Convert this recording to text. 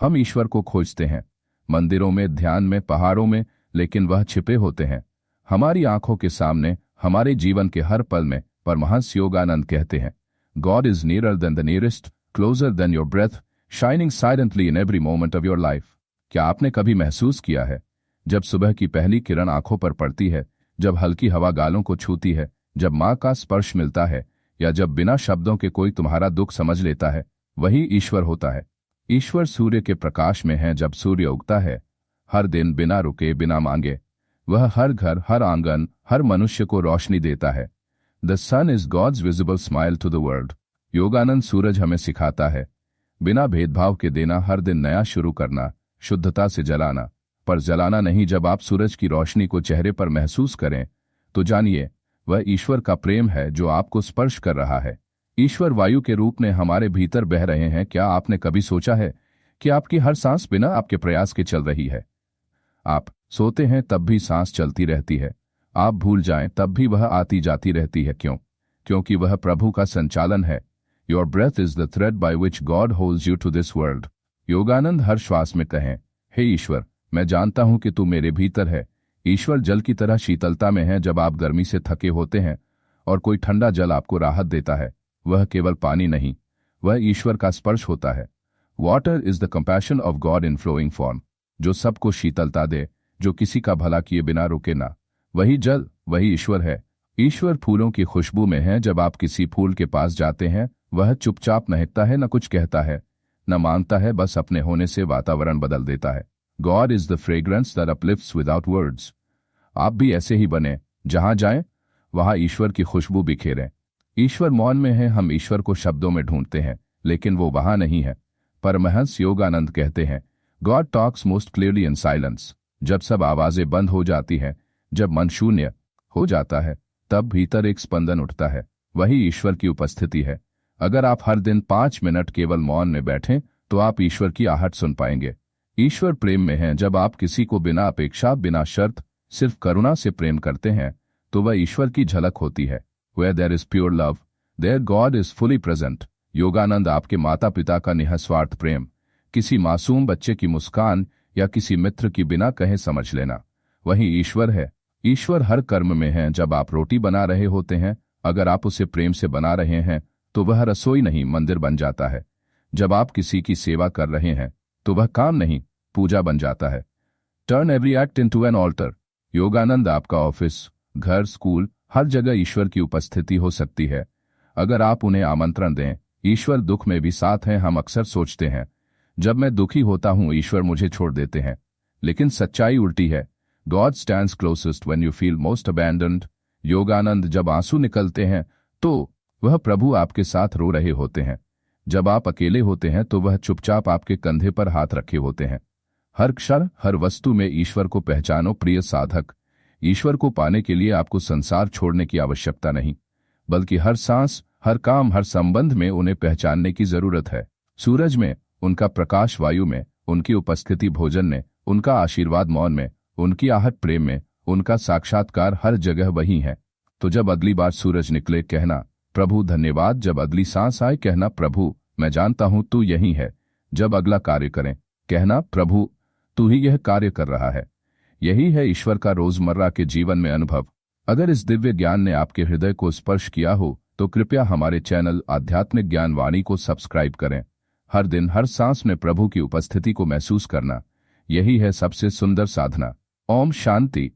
हम ईश्वर को खोजते हैं, मंदिरों में, ध्यान में, पहाड़ों में, लेकिन वह छिपे होते हैं हमारी आंखों के सामने, हमारे जीवन के हर पल में। परमहंस योगानंद कहते हैं, God is nearer than the nearest, closer than your breath, shining silently in every moment of your life. क्या आपने कभी महसूस किया है, जब सुबह की पहली किरण आंखों पर पड़ती है, जब हल्की हवा गालों को छूती है, जब माँ का स्पर्श मिलता है, या जब बिना शब्दों के कोई तुम्हारा दुख समझ लेता है, वही ईश्वर होता है। ईश्वर सूर्य के प्रकाश में है। जब सूर्य उगता है, हर दिन, बिना रुके, बिना मांगे, वह हर घर, हर आंगन, हर मनुष्य को रोशनी देता है। The sun is God's visible smile to the world. Yogananda सूरज हमें सिखाता है बिना भेदभाव के देना, हर दिन नया शुरू करना, शुद्धता से जलाना, पर जलाना नहीं। जब आप सूरज की रोशनी को चेहरे पर महसूस करें, तो जानिए वह ईश्वर का प्रेम है जो आपको स्पर्श कर रहा है। ईश्वर वायु के रूप में हमारे भीतर बह रहे हैं। क्या आपने कभी सोचा है कि आपकी हर सांस बिना आपके प्रयास के चल रही है? आप सोते हैं तब भी सांस चलती रहती है, आप भूल जाएं तब भी वह आती जाती रहती है। क्यों? क्योंकि वह प्रभु का संचालन है। Your breath is the thread by which God holds you to this world. Yogananda हर श्वास में कहें, हे ईश्वर, मैं जानता हूं कि तू मेरे भीतर है। ईश्वर जल की तरह शीतलता में है। जब आप गर्मी से थके होते हैं और कोई ठंडा जल आपको राहत देता है, वह केवल पानी नहीं, वह ईश्वर का स्पर्श होता है। Water is the compassion of God in flowing form, जो सबको शीतलता दे, जो किसी का भला किए बिना रुके ना, वही जल, वही ईश्वर है। ईश्वर फूलों की खुशबू में है। जब आप किसी फूल के पास जाते हैं, वह चुपचाप महकता है, न कुछ कहता है, न मांगता है, बस अपने होने से वातावरण बदल देता है। God is the fragrance that uplifts without words. आप भी ऐसे ही बने, जहां जाएं वहां ईश्वर की खुशबू बिखेरें। ईश्वर मौन में है। हम ईश्वर को शब्दों में ढूंढते हैं, लेकिन वो वहां नहीं है। परमहंस योगानंद कहते हैं, God talks most clearly in silence. जब सब आवाजें बंद हो जाती हैं, जब मन शून्य हो जाता है, तब भीतर एक स्पंदन उठता है। वही ईश्वर की उपस्थिति है। अगर आप हर दिन 5 मिनट केवल मौन में बैठें, तो आप ईश्वर की आहट सुन पाएंगे। ईश्वर प्रेम में है। जब आप किसी को बिना अपेक्षा, बिना शर्त, सिर्फ करुणा से प्रेम करते हैं, तो वह ईश्वर की झलक होती है। Where there is pure love, there God is fully present। Yogananda आपके माता पिता का निःस्वार्थ प्रेम, किसी मासूम बच्चे की मुस्कान, या किसी मित्र की बिना कहे समझ लेना, वही ईश्वर है। ईश्वर हर कर्म में है। जब आप रोटी बना रहे होते हैं, अगर आप उसे प्रेम से बना रहे हैं, तो वह रसोई नहीं, मंदिर बन जाता है। जब आप किसी की सेवा कर रहे हैं, तो वह काम नहीं, पूजा बन जाता है। Turn every act into an altar. Yogananda आपका ऑफिस, घर, स्कूल, हर जगह ईश्वर की उपस्थिति हो सकती है, अगर आप उन्हें आमंत्रण दें। ईश्वर दुख में भी साथ हैं। हम अक्सर सोचते हैं, जब मैं दुखी होता हूं, ईश्वर मुझे छोड़ देते हैं, लेकिन सच्चाई उल्टी है। God stands closest when you feel most abandoned. Yogananda, जब आंसू निकलते हैं, तो वह प्रभु आपके साथ रो रहे होते हैं। जब आप अकेले होते हैं, तो वह चुपचाप आपके कंधे पर हाथ रखे होते हैं। हर क्षण, हर वस्तु में ईश्वर को पहचानो प्रिय साधक। ईश्वर को पाने के लिए आपको संसार छोड़ने की आवश्यकता नहीं, बल्कि हर सांस, हर काम, हर संबंध में उन्हें पहचानने की जरूरत है। सूरज में उनका प्रकाश, वायु में उनकी उपस्थिति, भोजन में उनका आशीर्वाद, मौन में उनकी आहट, प्रेम में उनका साक्षात्कार, हर जगह वही है। तो जब अगली बार सूरज निकले, कहना, प्रभु धन्यवाद। जब अगली सांस आए, कहना, प्रभु मैं जानता हूं तू यही है। जब अगला कार्य करें, कहना, प्रभु तू ही यह कार्य कर रहा है। यही है ईश्वर का रोजमर्रा के जीवन में अनुभव। अगर इस दिव्य ज्ञान ने आपके हृदय को स्पर्श किया हो, तो कृपया हमारे चैनल आध्यात्मिक ज्ञान वाणी को सब्सक्राइब करें। हर दिन, हर सांस में प्रभु की उपस्थिति को महसूस करना, यही है सबसे सुंदर साधना। ओम शांति।